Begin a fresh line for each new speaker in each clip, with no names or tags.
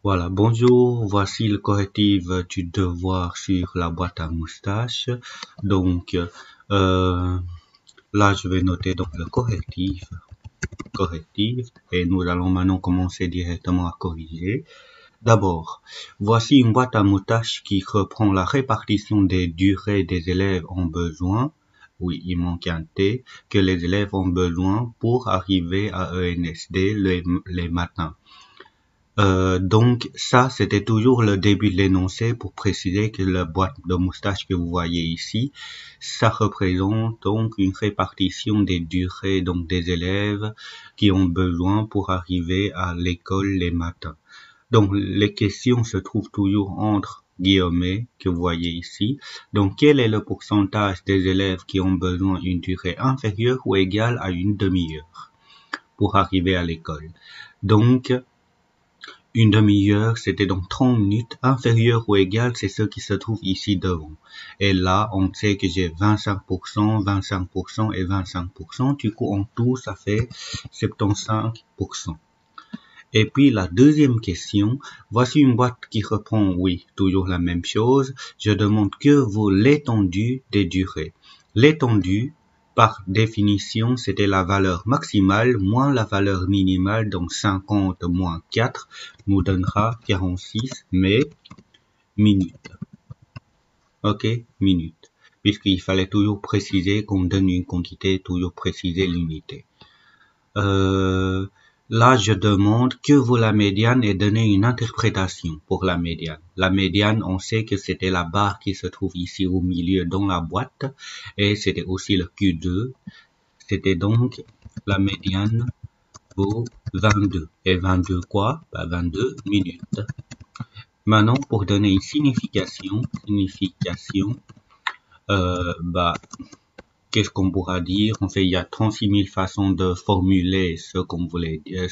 Voilà, bonjour, voici le correctif du devoir sur la boîte à moustache. Donc, là, je vais noter donc le correctif, et nous allons maintenant commencer directement à corriger. D'abord, voici une boîte à moustache qui reprend la répartition des durées des élèves en besoin. Oui, il manque un T, que les élèves ont besoin pour arriver à ENSD les matins. Donc ça, c'était toujours le début de l'énoncé pour préciser que la boîte de moustache que vous voyez ici, ça représente donc une répartition des durées donc des élèves qui ont besoin pour arriver à l'école les matins. Donc les questions se trouvent toujours entre guillemets que vous voyez ici. Donc quel est le pourcentage des élèves qui ont besoin d'une durée inférieure ou égale à une demi-heure pour arriver à l'école? Donc une demi-heure, c'était donc 30 minutes. Inférieur ou égal, c'est ce qui se trouve ici devant. Et là, on sait que j'ai 25%, 25% et 25%. Du coup, en tout, ça fait 75%. Et puis, la deuxième question, voici une boîte qui reprend, oui, toujours la même chose. Je demande que vaut l'étendue des durées. L'étendue, par définition, c'était la valeur maximale moins la valeur minimale, donc 50 moins 4 nous donnera 46, mais minutes. Ok, minutes. Puisqu'il fallait toujours préciser qu'on donne une quantité, toujours préciser l'unité. Là, je demande que vaut la médiane et donner une interprétation pour la médiane. La médiane, on sait que c'était la barre qui se trouve ici au milieu dans la boîte et c'était aussi le Q2. C'était donc la médiane vaut 22. Et 22 quoi? 22 minutes. Maintenant, pour donner une signification, qu'est-ce qu'on pourra dire? En fait, il y a 36 000 façons de formuler ce qu'on voulait dire,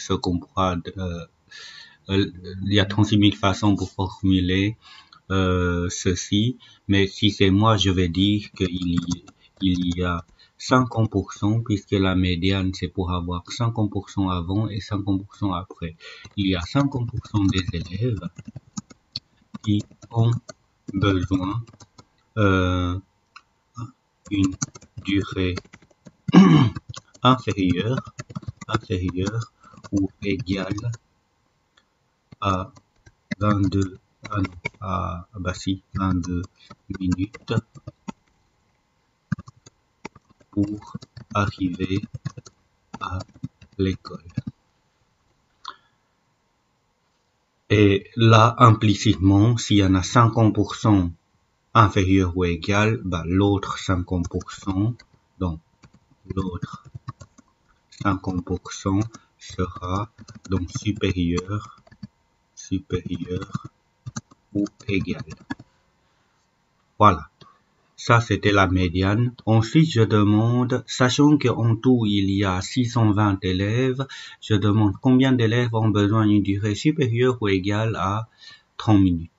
il y a 36 000 façons pour formuler ceci, mais si c'est moi, je vais dire qu'il y a 50%, puisque la médiane, c'est pour avoir 50% avant et 50% après. Il y a 50% des élèves qui ont besoin une durée inférieure ou égale à 22 minutes pour arriver à l'école. Et là, implicitement, s'il y en a 50% inférieur ou égal, l'autre 50%, donc l'autre 50% sera donc supérieur ou égal. Voilà. Ça, c'était la médiane. Ensuite, je demande, sachant qu'en tout, il y a 620 élèves, je demande combien d'élèves ont besoin d'une durée supérieure ou égale à 30 minutes.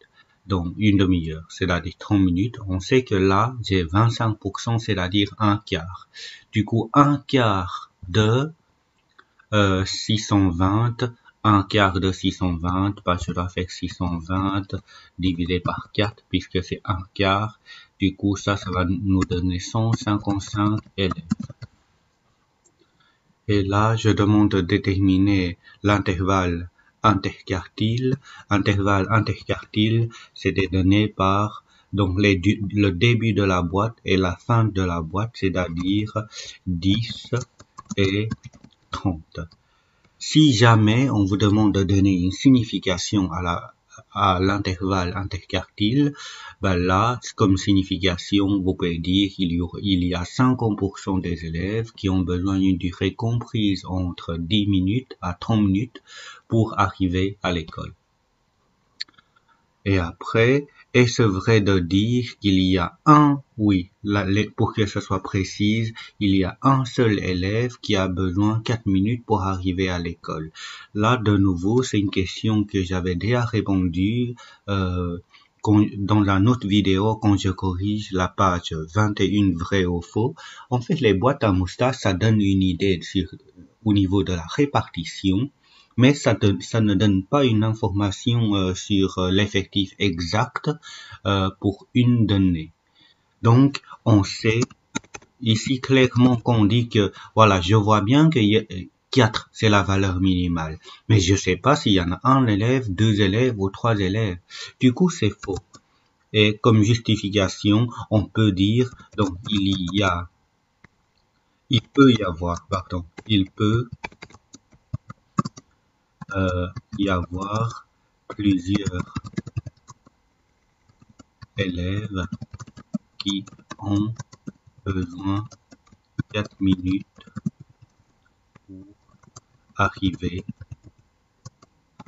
Donc, une demi-heure, c'est-à-dire 30 minutes. On sait que là, j'ai 25%, c'est-à-dire un quart. Du coup, un quart de 620, un quart de 620, je dois faire 620 divisé par 4, puisque c'est un quart. Du coup, ça va nous donner 155 élèves. Et là, je demande de déterminer l'intervalle interquartile. Intervalle interquartile, c'était donné par donc le début de la boîte et la fin de la boîte, c'est-à-dire 10 et 30. Si jamais on vous demande de donner une signification à l'intervalle interquartile, là, comme signification, vous pouvez dire qu'il y a 50% des élèves qui ont besoin d'une durée comprise entre 10 minutes à 30 minutes pour arriver à l'école. Et après, est-ce vrai de dire qu'il y a pour que ce soit précise, il y a un seul élève qui a besoin 4 minutes pour arriver à l'école? Là, de nouveau, c'est une question que j'avais déjà répondu dans la autre vidéo quand je corrige la page 21 vrai ou faux. En fait, les boîtes à moustache, ça donne une idée au niveau de la répartition. mais ça ne donne pas une information sur l'effectif exact pour une donnée. Donc, on sait ici clairement qu'on dit que, voilà, je vois bien que 4, c'est la valeur minimale. Mais je sais pas s'il y en a un élève, 2 élèves ou 3 élèves. Du coup, c'est faux. Et comme justification, on peut dire, donc, il peut y avoir plusieurs élèves qui ont besoin 4 minutes pour arriver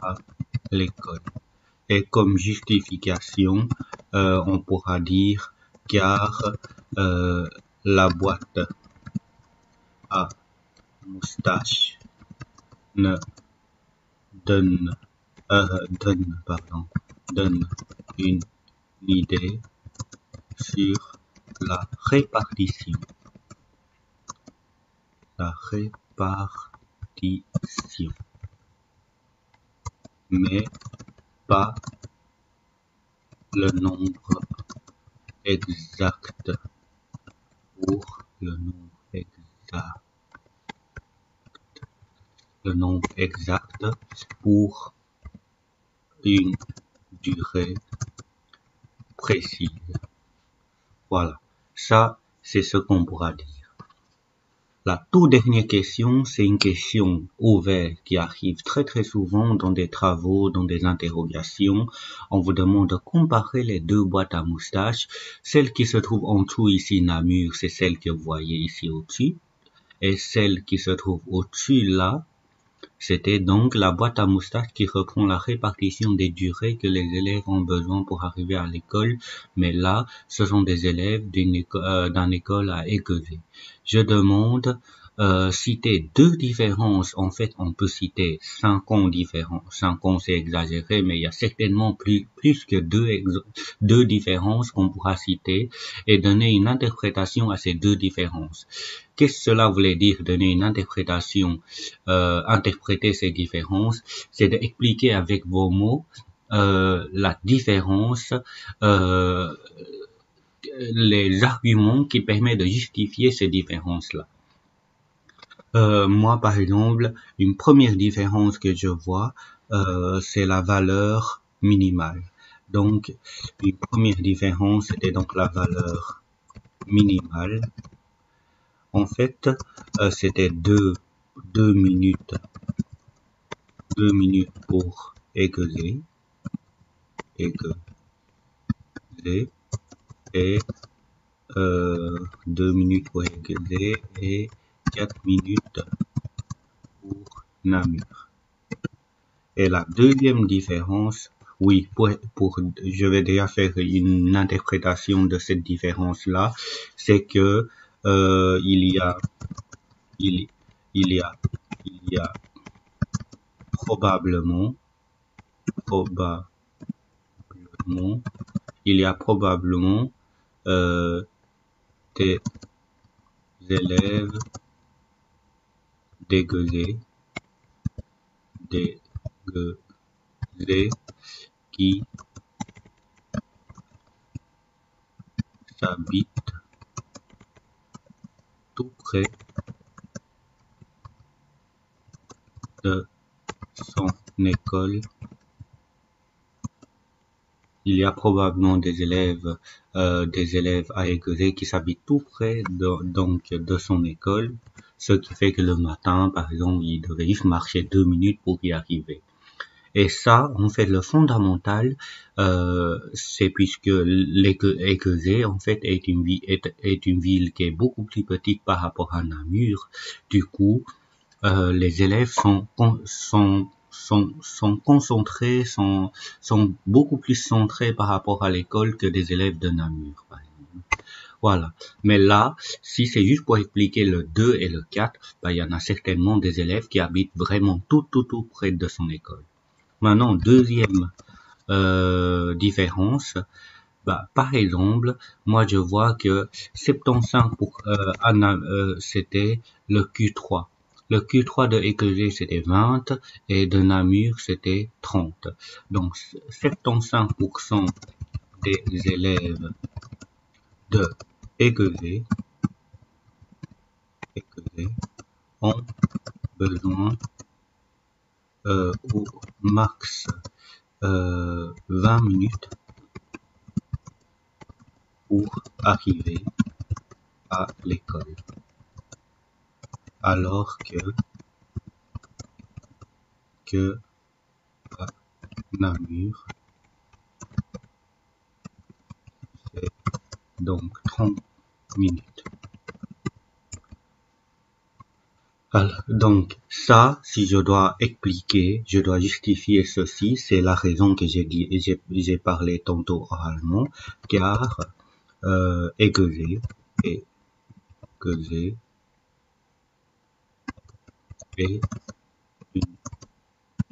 à l'école. Et comme justification, on pourra dire car la boîte à moustache ne donne une idée sur la répartition, mais pas le nombre exact pour une durée précise. Voilà, ça c'est ce qu'on pourra dire. La toute dernière question, c'est une question ouverte qui arrive très très souvent dans des travaux, dans des interrogations. On vous demande de comparer les deux boîtes à moustaches. Celle qui se trouve en dessous ici, Namur, c'est celle que vous voyez ici au-dessus. Et celle qui se trouve au-dessus là, c'était donc la boîte à moustache qui reprend la répartition des durées que les élèves ont besoin pour arriver à l'école. Mais là, ce sont des élèves d'une école à Aiguezé. Je demande citer deux différences. En fait, on peut citer 5 ans différents. 5 ans, c'est exagéré, mais il y a certainement plus que deux différences qu'on pourra citer et donner une interprétation à ces deux différences. Qu'est-ce que cela voulait dire, donner une interprétation, interpréter ces différences? C'est d'expliquer avec vos mots la différence, les arguments qui permettent de justifier ces différences-là. Moi, par exemple, une première différence que je vois, c'est la valeur minimale. Donc, une première différence, c'était donc la valeur minimale. En fait, c'était 2 minutes pour Aiguezé et 2 minutes pour Aiguezé et 4 minutes pour Namur. Et la deuxième différence, oui, je vais déjà faire une interprétation de cette différence-là, c'est que il y a probablement des élèves d'Aiguezé qui s'habitent tout près de son école. Il y a probablement des élèves à Aiguezé qui s'habitent tout près de son école, ce qui fait que le matin, par exemple, il devrait juste marcher 2 minutes pour y arriver. Et ça, en fait, le fondamental, c'est puisque Aiguezé, en fait, est une ville qui est beaucoup plus petite par rapport à Namur. Du coup, les élèves sont concentrés, sont beaucoup plus centrés par rapport à l'école que des élèves de Namur, par exemple. Voilà. Mais là, si c'est juste pour expliquer le 2 et le 4, il y en a certainement des élèves qui habitent vraiment tout près de son école. Maintenant, deuxième différence, par exemple, moi je vois que 75 c'était le Q3. Le Q3 de Écosé, c'était 20 et de Namur, c'était 30. Donc, 75% des élèves de Écosé ont besoin au max 20 minutes pour arriver à l'école. Alors que à Namur, c'est donc 30 minutes. Alors, donc, ça, si je dois expliquer, je dois justifier ceci, c'est la raison que j'ai parlé tantôt oralement, car Écosé est une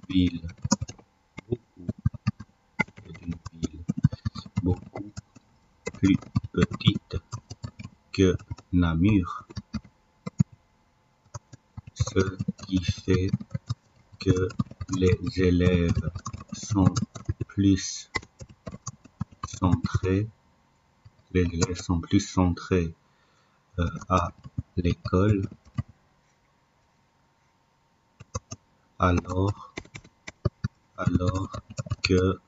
ville beaucoup plus petite que Namur, ce qui fait que les élèves sont plus centrés, à l'école, alors que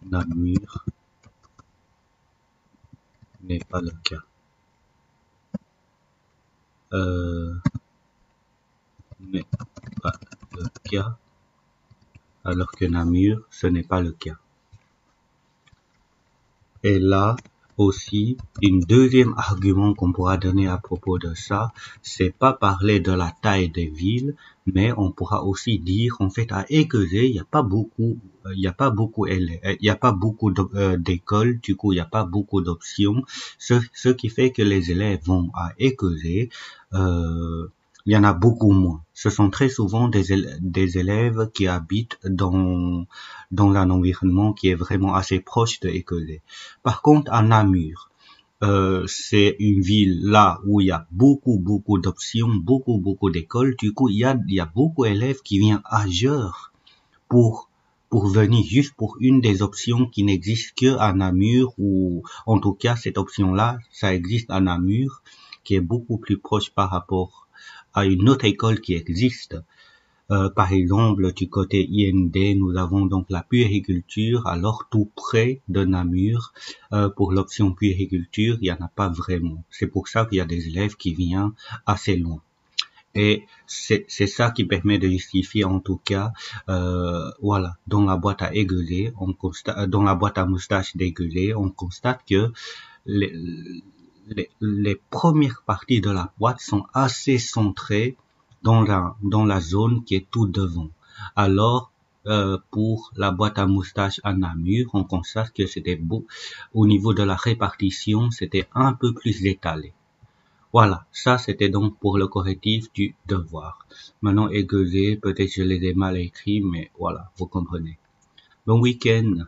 Namur n'est pas le cas. N'est pas le cas, alors que Namur, ce n'est pas le cas. Et là aussi, une deuxième argument qu'on pourra donner à propos de ça, c'est pas parler de la taille des villes, mais on pourra aussi dire, en fait, à Écosé, il n'y a pas beaucoup d'écoles, du coup, il n'y a pas beaucoup d'options, ce qui fait que les élèves vont à Écosé, il y en a beaucoup moins. Ce sont très souvent des élèves qui habitent dans un environnement qui est vraiment assez proche de Écosé. Par contre, à Namur, c'est une ville là où il y a beaucoup d'options, beaucoup d'écoles. Du coup, il y a beaucoup d'élèves qui viennent ailleurs pour venir juste pour une des options qui n'existe que à Namur, ou en tout cas cette option-là, ça existe à Namur, qui est beaucoup plus proche par rapport à une autre école qui existe. Par exemple, du côté IND, nous avons donc la puériculture, alors tout près de Namur. Pour l'option puériculture, il n'y en a pas vraiment. C'est pour ça qu'il y a des élèves qui viennent assez loin. Et c'est ça qui permet de justifier, en tout cas, voilà, dans la boîte à Écosé, dans la boîte à moustache d'Écosé, on constate que les premières parties de la boîte sont assez centrées dans la zone qui est tout devant. Alors, pour la boîte à moustache à Namur, on constate que c'était au niveau de la répartition, c'était un peu plus étalé. Voilà, ça c'était donc pour le correctif du devoir. Maintenant, Écosé, peut-être je les ai mal écrits, mais voilà, vous comprenez. Bon week-end.